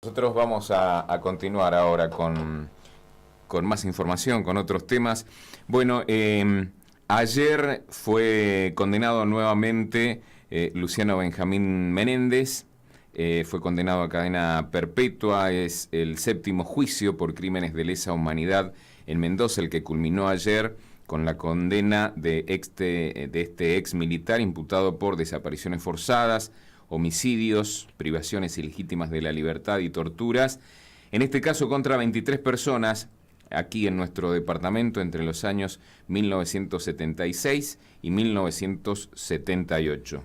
Nosotros vamos a continuar ahora con más información, con otros temas. Bueno, ayer fue condenado nuevamente Luciano Benjamín Menéndez. Fue condenado a cadena perpetua. Es el séptimo juicio por crímenes de lesa humanidad en Mendoza, el que culminó ayer con la condena de este ex militar imputado por desapariciones forzadas, homicidios, privaciones ilegítimas de la libertad y torturas, en este caso contra 23 personas aquí en nuestro departamento entre los años 1976 y 1978.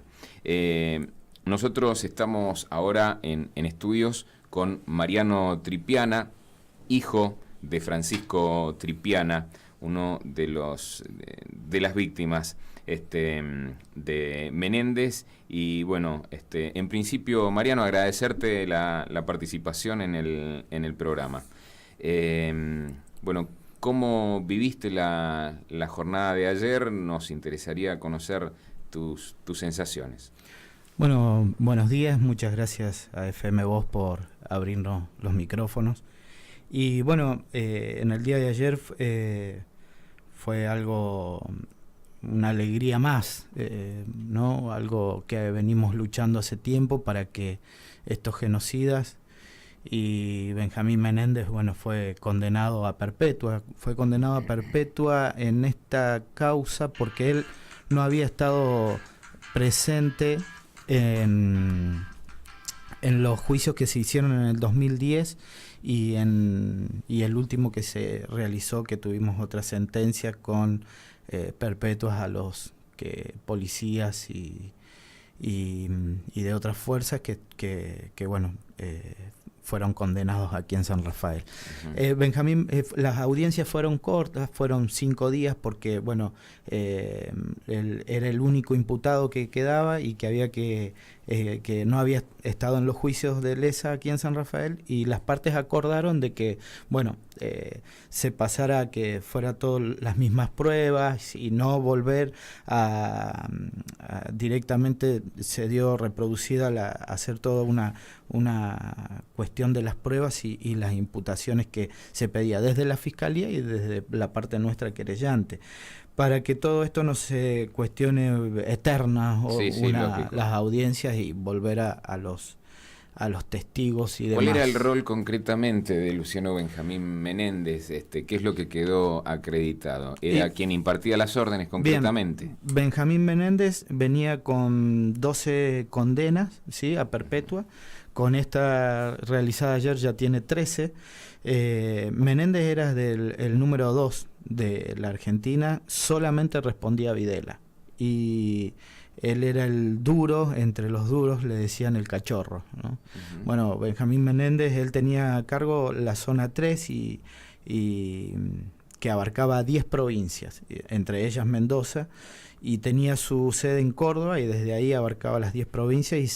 Nosotros estamos ahora en estudios con Mariano Tripiana, hijo de Francisco Tripiana, uno de las víctimas de Menéndez. Y bueno, en principio, Mariano, agradecerte la participación en el programa. Bueno, ¿cómo viviste la jornada de ayer? Nos interesaría conocer tus sensaciones. Bueno, buenos días, muchas gracias a FM Voz por abrirnos los micrófonos. Y bueno, en el día de ayer fue algo, una alegría más, ¿no? Algo que venimos luchando hace tiempo para que estos genocidas, y Benjamín Menéndez, bueno, fue condenado a perpetua. Fue condenado a perpetua en esta causa porque él no había estado presente en los juicios que se hicieron en el 2010 y el último que se realizó, que tuvimos otra sentencia con perpetuas a los policías y de otras fuerzas que bueno, fueron condenados aquí en San Rafael. Benjamín, las audiencias fueron cortas, fueron 5 días porque bueno, él era el único imputado que quedaba y que había que no había estado en los juicios de lesa aquí en San Rafael, y las partes acordaron de que bueno, se pasara a que fuera todas las mismas pruebas y no volver a directamente. Se dio reproducida hacer toda una cuestión de las pruebas y las imputaciones que se pedía desde la Fiscalía y desde la parte nuestra querellante, para que todo esto no se cuestione eternas o las audiencias y volver a los testigos y demás. ¿Cuál era el rol concretamente de Luciano Benjamín Menéndez? ¿Qué es lo que quedó acreditado? ¿Era quien impartía las órdenes concretamente? Bien, Benjamín Menéndez venía con 12 condenas, ¿sí?, a perpetua. Con esta realizada ayer ya tiene 13. Menéndez era el número 2 de la Argentina, solamente respondía a Videla. Y él era el duro, entre los duros le decían el cachorro, ¿no? Bueno, Benjamín Menéndez, él tenía a cargo la zona 3 y que abarcaba 10 provincias, entre ellas Mendoza, y tenía su sede en Córdoba, y desde ahí abarcaba las 10 provincias, y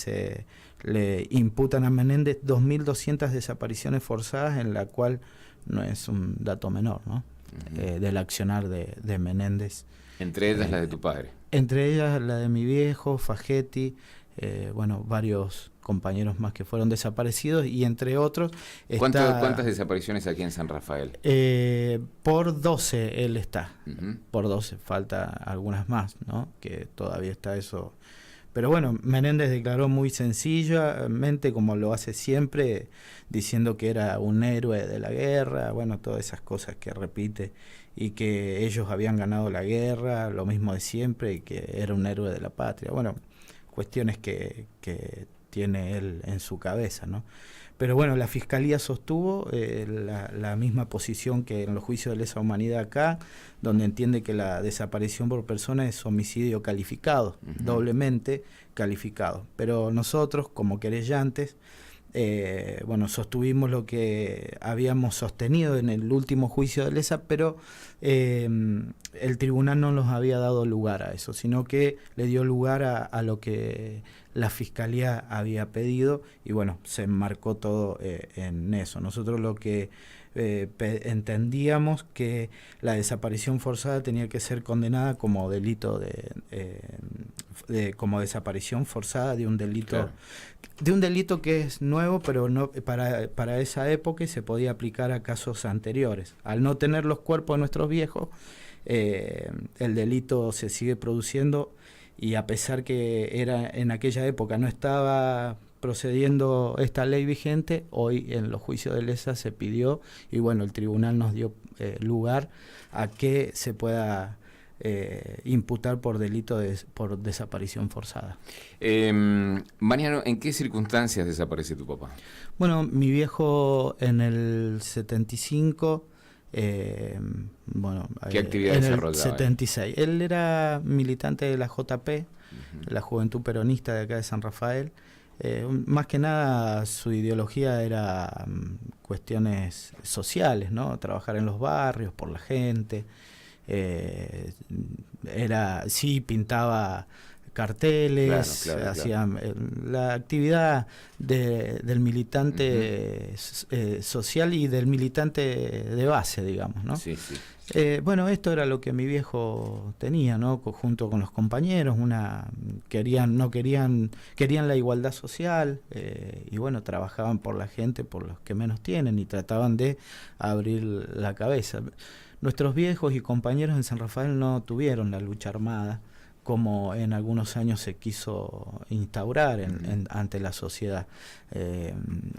le imputan a Menéndez 2.200 desapariciones forzadas, en la cual no es un dato menor, ¿no? Del accionar de Menéndez. Entre ellas la de tu padre. Entre ellas la de mi viejo, Fagetti, bueno, varios compañeros más que fueron desaparecidos, y entre otros... ¿Cuántas desapariciones aquí en San Rafael? Por 12 él está, por 12, falta algunas más, ¿no? Que todavía está eso. Pero bueno, Menéndez declaró muy sencillamente, como lo hace siempre, diciendo que era un héroe de la guerra, bueno, todas esas cosas que repite, y que ellos habían ganado la guerra, lo mismo de siempre, y que era un héroe de la patria. Bueno, cuestiones que tiene él en su cabeza, ¿no? Pero bueno, la Fiscalía sostuvo la misma posición que en los juicios de lesa humanidad acá, donde entiende que la desaparición por persona es homicidio calificado, doblemente calificado. Pero nosotros, como querellantes, bueno, sostuvimos lo que habíamos sostenido en el último juicio de lesa, pero el tribunal no nos había dado lugar a eso, sino que le dio lugar a lo que la Fiscalía había pedido, y bueno, se enmarcó todo en eso. Nosotros lo que entendíamos que la desaparición forzada tenía que ser condenada como delito como desaparición forzada de un delito, Claro. de un delito que es nuevo, pero no para esa época y se podía aplicar a casos anteriores. Al no tener los cuerpos de nuestros viejos, el delito se sigue produciendo, y a pesar que era en aquella época no estaba procediendo esta ley vigente, hoy en los juicios de lesa se pidió, y bueno, el tribunal nos dio lugar a que se pueda imputar por delito por desaparición forzada. Mariano, ¿en qué circunstancias desaparece tu papá? Bueno, mi viejo en el 75, bueno, ¿Qué actividad en desarrollaba? el 76. Él era militante de la JP, la Juventud Peronista de acá de San Rafael. Más que nada su ideología era cuestiones sociales, ¿no? Trabajar en los barrios, por la gente. Sí, pintaba carteles, Claro. hacía la actividad del militante social y del militante de base, digamos, ¿no? Sí. Bueno, esto era lo que mi viejo tenía, ¿no? Junto con los compañeros, querían la igualdad social, y bueno, trabajaban por la gente, por los que menos tienen, y trataban de abrir la cabeza. Nuestros viejos y compañeros en San Rafael no tuvieron la lucha armada como en algunos años se quiso instaurar ante la sociedad.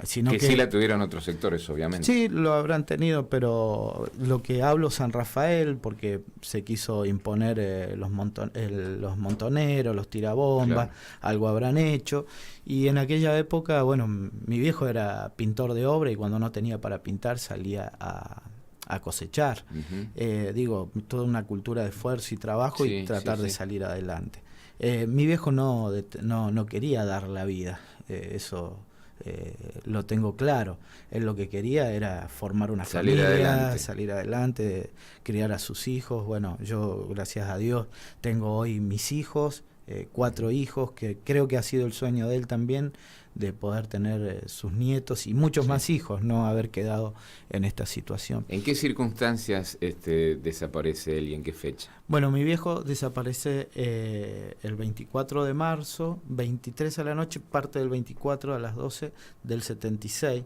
Sino que sí la tuvieron otros sectores, obviamente. Sí, lo habrán tenido, pero lo que hablo San Rafael, porque se quiso imponer los montoneros, los tirabombas, claro. Algo habrán hecho. Y en aquella época, bueno, mi viejo era pintor de obra y cuando no tenía para pintar salía a cosechar. Toda una cultura de esfuerzo y trabajo y tratar de salir adelante. Mi viejo no quería dar la vida, eso lo tengo claro. Él lo que quería era formar una familia, salir adelante, criar a sus hijos. Bueno, yo, gracias a Dios, tengo hoy mis hijos, 4 hijos, que creo que ha sido el sueño de él también, de poder tener sus nietos y muchos más hijos, no haber quedado en esta situación. ¿En qué circunstancias desaparece él y en qué fecha? Bueno, mi viejo desaparece el 24 de marzo, 23 a la noche, parte del 24 a las 12 del 76.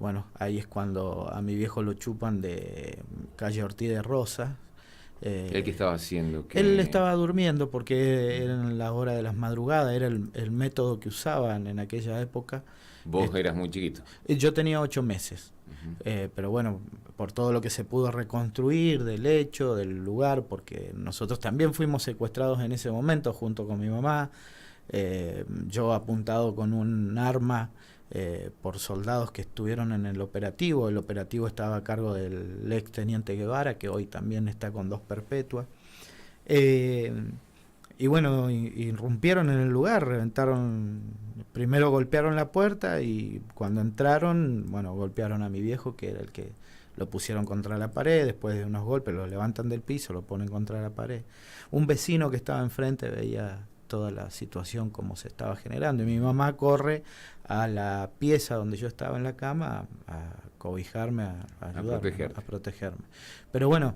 Bueno, ahí es cuando a mi viejo lo chupan de calle Ortiz de Rosas. ¿El que estaba haciendo? Él estaba durmiendo porque eran las horas de las madrugadas, era el método que usaban en aquella época. ¿Vos eras muy chiquito? Yo tenía 8 meses, pero bueno, por todo lo que se pudo reconstruir del hecho, del lugar, porque nosotros también fuimos secuestrados en ese momento junto con mi mamá, yo apuntado con un arma por soldados que estuvieron en el operativo. El operativo estaba a cargo del ex teniente Guevara, que hoy también está con 2 perpetuas. Y bueno, irrumpieron en el lugar, primero golpearon la puerta y cuando entraron, bueno, golpearon a mi viejo, que era el que lo pusieron contra la pared. Después de unos golpes lo levantan del piso, lo ponen contra la pared. Un vecino que estaba enfrente veía toda la situación como se estaba generando y mi mamá corre a la pieza donde yo estaba en la cama a cobijarme, a ayudarme, a protegerme. Pero bueno,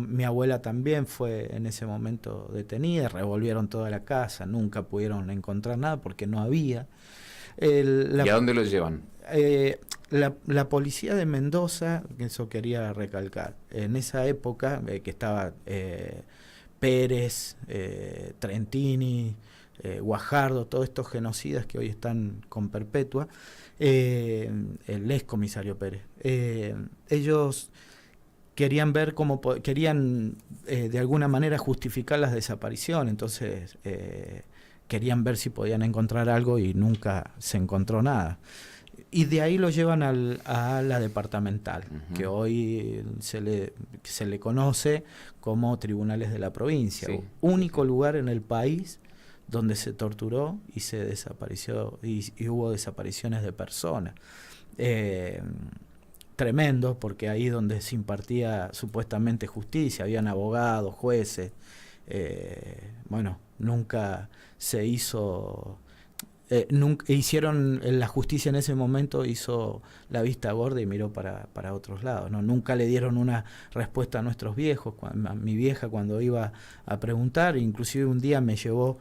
mi abuela también fue en ese momento detenida, revolvieron toda la casa, nunca pudieron encontrar nada porque no había. ¿Y a dónde lo llevan? La policía de Mendoza, eso quería recalcar, en esa época que estaba Pérez, Trentini, Guajardo, todos estos genocidas que hoy están con perpetua, el ex comisario Pérez, ellos querían ver querían de alguna manera justificar las desapariciones, entonces querían ver si podían encontrar algo y nunca se encontró nada. Y de ahí lo llevan a la departamental, que hoy se le conoce como tribunales de la provincia. Único lugar en el país donde se torturó y se desapareció y hubo desapariciones de personas. Tremendo, porque ahí donde se impartía supuestamente justicia, habían abogados, jueces. Bueno, nunca se hizo nunca hicieron, la justicia en ese momento hizo la vista gorda y miró para otros lados, ¿no? Nunca le dieron una respuesta a nuestros viejos, a mi vieja cuando iba a preguntar, inclusive un día me llevó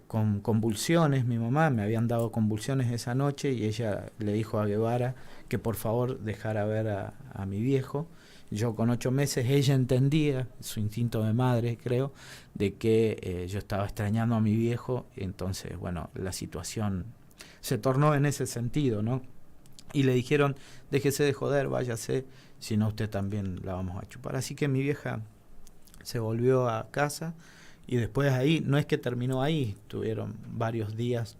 con convulsiones, mi mamá, me habían dado convulsiones esa noche y ella le dijo a Guevara que por favor dejara ver a mi viejo. Yo con 8 meses, ella entendía, su instinto de madre creo, de que yo estaba extrañando a mi viejo, entonces bueno, la situación se tornó en ese sentido, ¿no? Y le dijeron, déjese de joder, váyase, si no usted también la vamos a chupar. Así que mi vieja se volvió a casa y después ahí, no es que terminó ahí, tuvieron varios días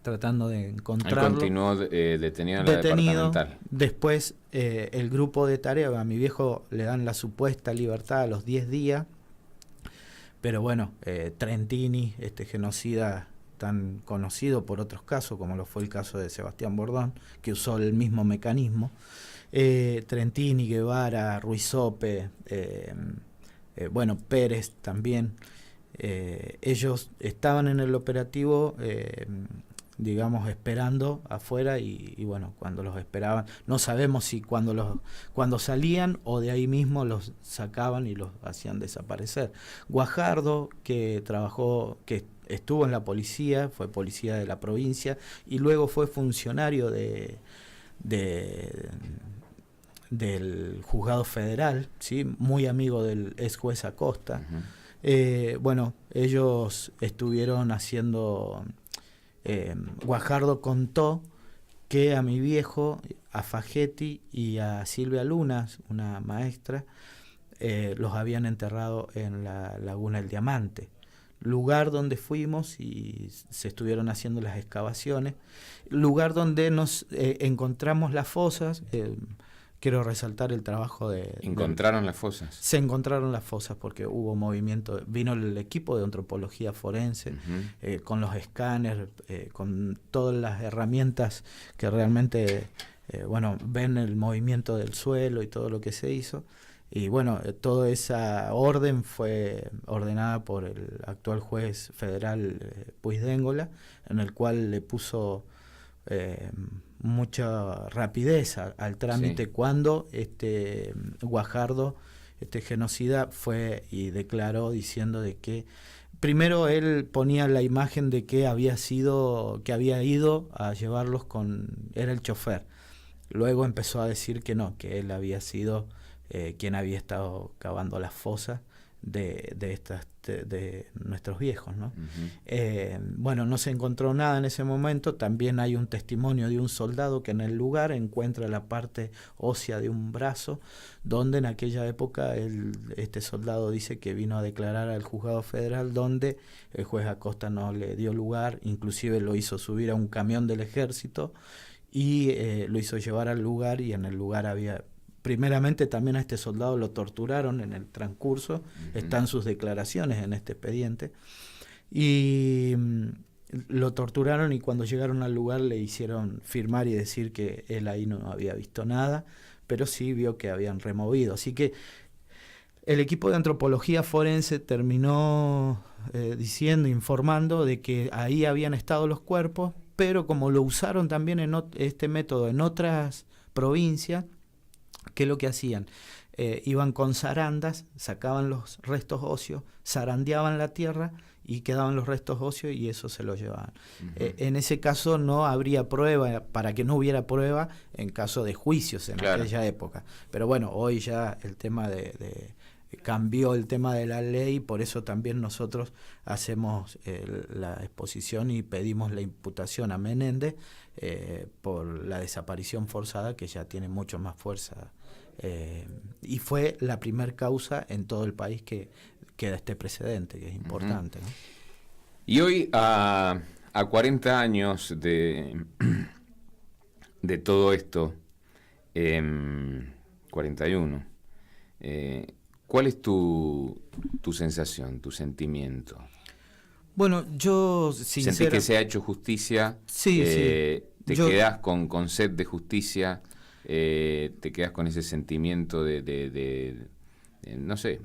tratando de encontrarlo. Él continuó detenido en la departamental. Después el grupo de tarea, a mi viejo le dan la supuesta libertad a los 10 días, pero bueno, Trentini, este genocida tan conocido por otros casos, como lo fue el caso de Sebastián Bordón, que usó el mismo mecanismo, Trentini, Guevara, Ruizope, bueno, Pérez también, ellos estaban en el operativo, digamos, esperando afuera y bueno, cuando los esperaban, no sabemos si cuando salían o de ahí mismo los sacaban y los hacían desaparecer. Guajardo, que estuvo en la policía, fue policía de la provincia y luego fue funcionario del juzgado federal, ¿sí? Muy amigo del ex juez Acosta. Uh-huh. Bueno, ellos estuvieron haciendo... Guajardo contó que a mi viejo, a Fagetti y a Silvia Lunas, una maestra, los habían enterrado en la Laguna del Diamante, lugar donde fuimos y se estuvieron haciendo las excavaciones, lugar donde nos encontramos las fosas. Quiero resaltar el trabajo ¿Encontraron las fosas? Se encontraron las fosas porque hubo movimiento. Vino el equipo de antropología forense, uh-huh, con los escáneres, con todas las herramientas que realmente, bueno, ven el movimiento del suelo y todo lo que se hizo. Y bueno, toda esa orden fue ordenada por el actual juez federal Puigdéngola, en el cual le puso... mucha rapidez al trámite, sí, cuando Guajardo, genocida, fue y declaró diciendo de que primero él ponía la imagen de que había ido a llevarlos era el chofer, luego empezó a decir que no, que él había sido quien había estado cavando las fosas de nuestros viejos, ¿no? Uh-huh. Bueno, no se encontró nada en ese momento. También hay un testimonio de un soldado que en el lugar encuentra la parte ósea de un brazo, donde en aquella época este soldado dice que vino a declarar al juzgado federal, donde el juez Acosta no le dio lugar, inclusive lo hizo subir a un camión del ejército y lo hizo llevar al lugar, y en el lugar había... Primeramente también a este soldado lo torturaron en el transcurso, uh-huh, están sus declaraciones en este expediente, y lo torturaron, y cuando llegaron al lugar le hicieron firmar y decir que él ahí no había visto nada, pero sí vio que habían removido. Así que el equipo de antropología forense terminó informando de que ahí habían estado los cuerpos, pero como lo usaron también este método en otras provincias, ¿qué es lo que hacían? Iban con zarandas, sacaban los restos óseos, zarandeaban la tierra y quedaban los restos óseos y eso se lo llevaban. Uh-huh. En ese caso no habría prueba, para que no hubiera prueba en caso de juicios en aquella época. Pero bueno, hoy ya el tema cambió el tema de la ley, por eso también nosotros hacemos la exposición y pedimos la imputación a Menéndez por la desaparición forzada, que ya tiene mucho más fuerza, y fue la primer causa en todo el país que queda este precedente, que es importante, ¿no? Y hoy, a 40 años de todo esto, 41, ¿cuál es tu sensación, tu sentimiento? Bueno, yo ¿Sentís que se ha hecho justicia? Sí, sí. ¿Te quedás con sed de justicia? ¿Te quedás con ese sentimiento de no sé,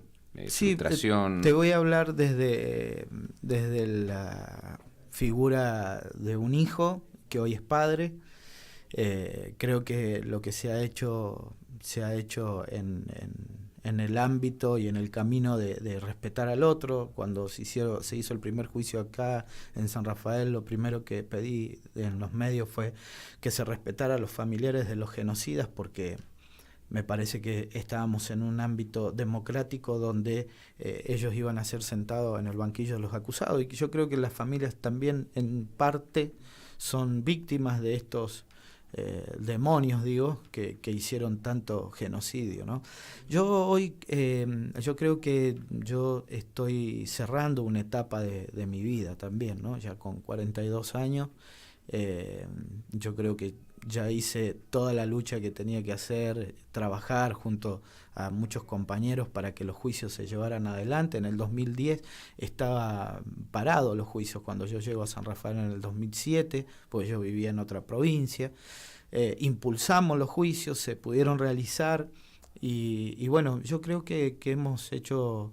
sí, frustración? Te voy a hablar desde la figura de un hijo que hoy es padre. Creo que lo que se ha hecho en el ámbito y en el camino de respetar al otro. Cuando se hizo el primer juicio acá en San Rafael, lo primero que pedí en los medios fue que se respetara a los familiares de los genocidas, porque me parece que estábamos en un ámbito democrático donde ellos iban a ser sentados en el banquillo de los acusados, y que yo creo que las familias también en parte son víctimas de estos demonios, digo, que hicieron tanto genocidio, ¿no? Yo hoy, yo creo que yo estoy cerrando una etapa de mi vida también, ¿no? Ya con 42 años, yo creo que ya hice toda la lucha que tenía que hacer, trabajar junto a muchos compañeros para que los juicios se llevaran adelante. En el 2010 estaba parado los juicios cuando yo llego a San Rafael en el 2007, pues yo vivía en otra provincia. Impulsamos los juicios, se pudieron realizar y bueno, yo creo que hemos hecho...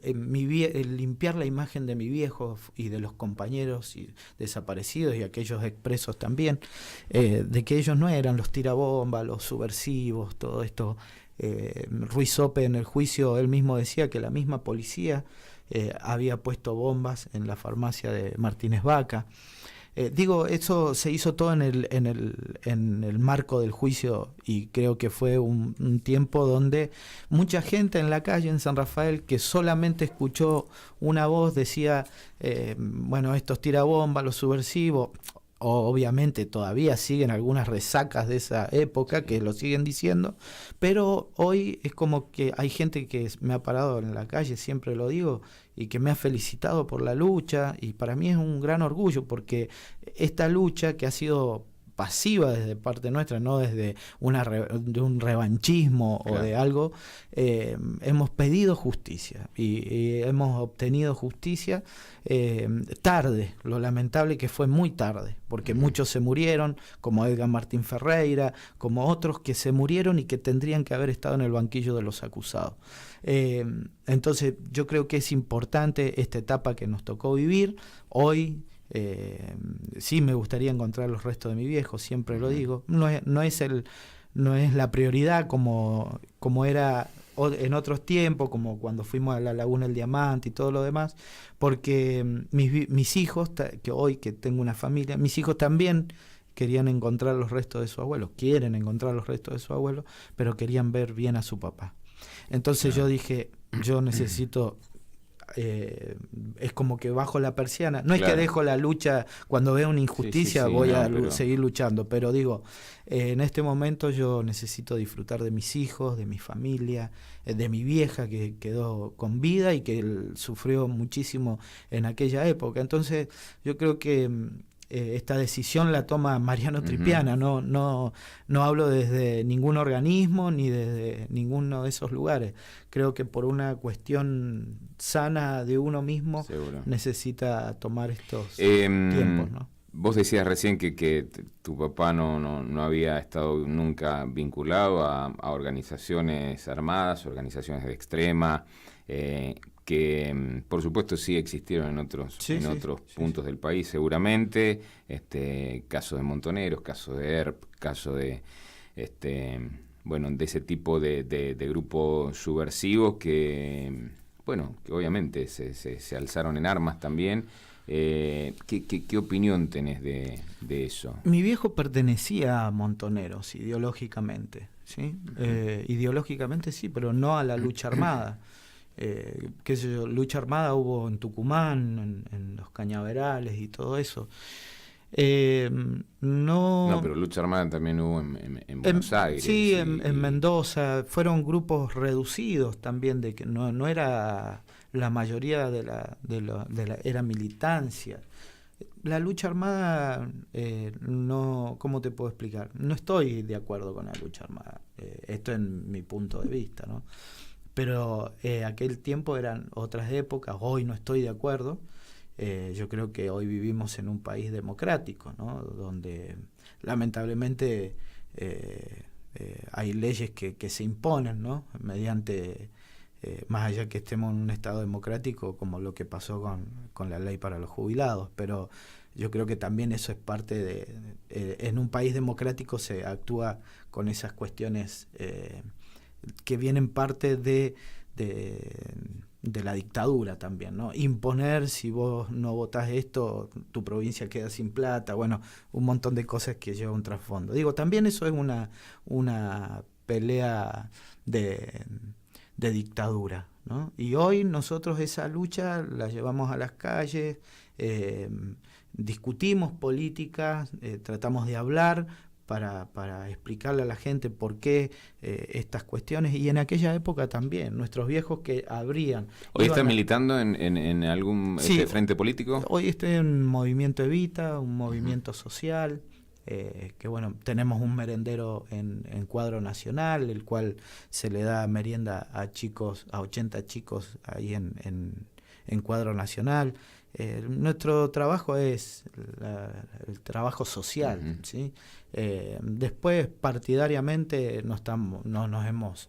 limpiar la imagen de mi viejo y de los compañeros y desaparecidos y aquellos expresos también, de que ellos no eran los tirabombas, los subversivos, todo esto. Ruiz Sope en el juicio, él mismo decía que la misma policía había puesto bombas en la farmacia de Martínez Vaca. Digo, eso se hizo todo en el marco del juicio, y creo que fue un tiempo donde mucha gente en la calle en San Rafael que solamente escuchó una voz decía, bueno, estos tirabombas, los subversivos. Obviamente todavía siguen algunas resacas de esa época que lo siguen diciendo, pero hoy es como que hay gente que me ha parado en la calle, siempre lo digo, y que me ha felicitado por la lucha, y para mí es un gran orgullo, porque esta lucha que ha sido pasiva desde parte nuestra, no desde de un revanchismo, claro, o de algo, hemos pedido justicia y hemos obtenido justicia tarde. Lo lamentable que fue muy tarde, porque muchos se murieron, como Edgar Martín Ferreira, como otros que se murieron y que tendrían que haber estado en el banquillo de los acusados. Entonces yo creo que es importante esta etapa que nos tocó vivir hoy. Sí, me gustaría encontrar los restos de mi viejo, siempre lo digo. No es la prioridad como era en otros tiempos, como cuando fuimos a la Laguna del Diamante y todo lo demás, porque mis hijos, que tengo una familia, mis hijos también querían encontrar los restos de su abuelo, quieren encontrar los restos de su abuelo, pero querían ver bien a su papá. Entonces yo dije, yo necesito... es como que bajo la persiana, no es que dejo la lucha, cuando veo una injusticia voy a seguir luchando, pero digo, en este momento yo necesito disfrutar de mis hijos, de mi familia, de mi vieja que quedó con vida y que sufrió muchísimo en aquella época. Entonces yo creo que esta decisión la toma Mariano Tripiana, no hablo desde ningún organismo ni desde ninguno de esos lugares. Creo que por una cuestión sana de uno mismo, seguro, necesita tomar estos tiempos, ¿no? Vos decías recién que tu papá no había estado nunca vinculado a organizaciones armadas, organizaciones de extrema, que por supuesto sí existieron en otros puntos del país seguramente, caso de Montoneros, caso de ERP, caso de bueno, de ese tipo de grupos subversivos que obviamente se alzaron en armas también. ¿Qué opinión tenés de eso? Mi viejo pertenecía a Montoneros ideológicamente, ¿sí? Ideológicamente sí, pero no a la lucha armada. Qué sé yo, lucha armada hubo en Tucumán, en los cañaverales y todo eso. No, pero lucha armada también hubo en Buenos Aires. Sí, en Mendoza. Fueron grupos reducidos también, de que no era la mayoría era militancia. La lucha armada, no, ¿cómo te puedo explicar? No estoy de acuerdo con la lucha armada. Esto en mi punto de vista, ¿no? Pero aquel tiempo eran otras épocas, hoy no estoy de acuerdo. Yo creo que hoy vivimos en un país democrático, ¿no? Donde lamentablemente hay leyes que se imponen, ¿no? Mediante más allá que estemos en un estado democrático como lo que pasó con la ley para los jubilados, pero yo creo que también eso es parte en un país democrático se actúa con esas cuestiones que vienen parte de la dictadura también, ¿no? Imponer, si vos no votás esto, tu provincia queda sin plata, bueno, un montón de cosas que lleva un trasfondo. Digo, también eso es una pelea de dictadura, ¿no? Y hoy nosotros esa lucha la llevamos a las calles, discutimos política, tratamos de hablar para explicarle a la gente por qué estas cuestiones, y en aquella época también, nuestros viejos que abrían... ¿Hoy estás militando en algún frente político? Hoy estoy en un movimiento Evita, un movimiento social, que bueno, tenemos un merendero en Cuadro Nacional, el cual se le da merienda a 80 chicos ahí en Cuadro Nacional. Nuestro trabajo es el trabajo social, ¿sí? Después partidariamente no nos hemos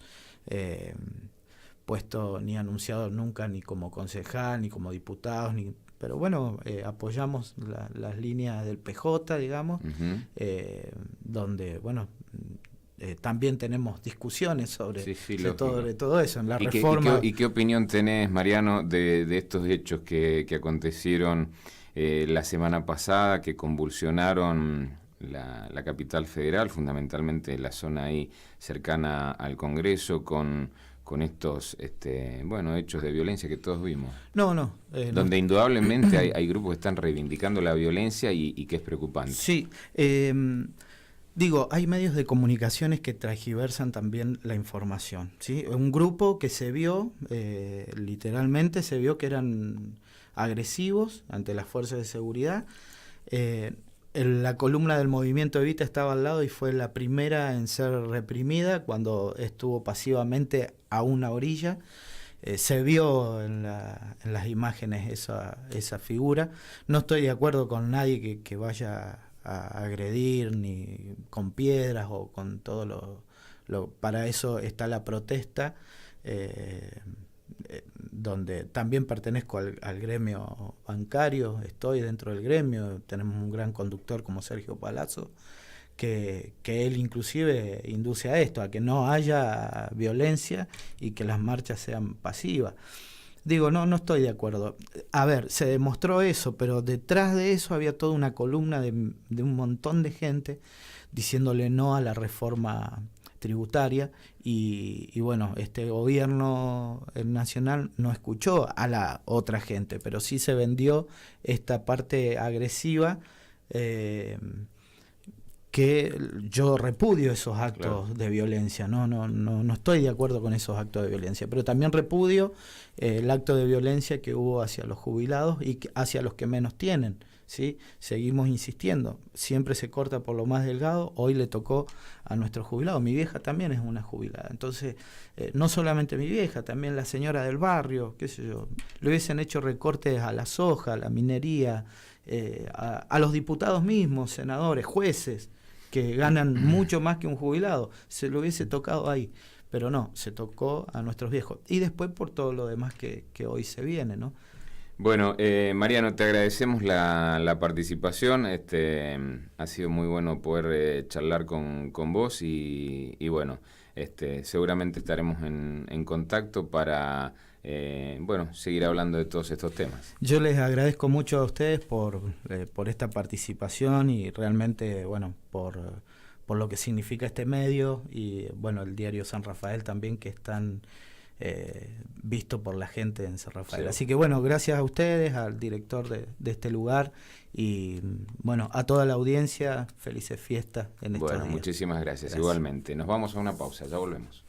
puesto ni anunciado nunca ni como concejal ni como diputados, pero bueno, apoyamos las líneas del PJ, digamos, donde bueno, también tenemos discusiones sobre todo eso, en la reforma. ¿Y qué opinión tenés, Mariano, de estos hechos que acontecieron la semana pasada, que convulsionaron la capital federal, fundamentalmente la zona ahí cercana al Congreso, con estos hechos de violencia que todos vimos? Donde indudablemente hay grupos que están reivindicando la violencia y que es preocupante. Sí, digo, hay medios de comunicaciones que transgiversan también la información, ¿sí? Un grupo que se vio, literalmente se vio que eran agresivos ante las fuerzas de seguridad. La columna del movimiento Evita estaba al lado y fue la primera en ser reprimida cuando estuvo pasivamente a una orilla. Se vio en las imágenes esa figura. No estoy de acuerdo con nadie que vaya a agredir ni con piedras o con todo para eso está la protesta, donde también pertenezco al gremio bancario, estoy dentro del gremio, tenemos un gran conductor como Sergio Palazzo, que él inclusive induce a esto, a que no haya violencia y que las marchas sean pasivas. Digo, no estoy de acuerdo. A ver, se demostró eso, pero detrás de eso había toda una columna de un montón de gente diciéndole no a la reforma tributaria y bueno, este gobierno nacional no escuchó a la otra gente, pero sí se vendió esta parte agresiva, que yo repudio esos actos de violencia, no estoy de acuerdo con esos actos de violencia, pero también repudio el acto de violencia que hubo hacia los jubilados y hacia los que menos tienen, ¿sí? Seguimos insistiendo, siempre se corta por lo más delgado, hoy le tocó a nuestros jubilados, mi vieja también es una jubilada, entonces no solamente mi vieja, también la señora del barrio, qué sé yo, le hubiesen hecho recortes a la soja, a la minería, a los diputados mismos, senadores, jueces, que ganan mucho más que un jubilado, se lo hubiese tocado ahí, pero no, se tocó a nuestros viejos. Y después por todo lo demás que hoy se viene, ¿no? Bueno, Mariano, te agradecemos la participación, ha sido muy bueno poder charlar con vos y bueno, seguramente estaremos en contacto para seguir hablando de todos estos temas. Yo les agradezco mucho a ustedes por esta participación y realmente, bueno, por lo que significa este medio y, bueno, el diario San Rafael también, que es tan visto por la gente en San Rafael. Sí. Así que, bueno, gracias a ustedes, al director de este lugar y, bueno, a toda la audiencia, felices fiestas en estos días. Muchísimas gracias, igualmente. Nos vamos a una pausa, ya volvemos.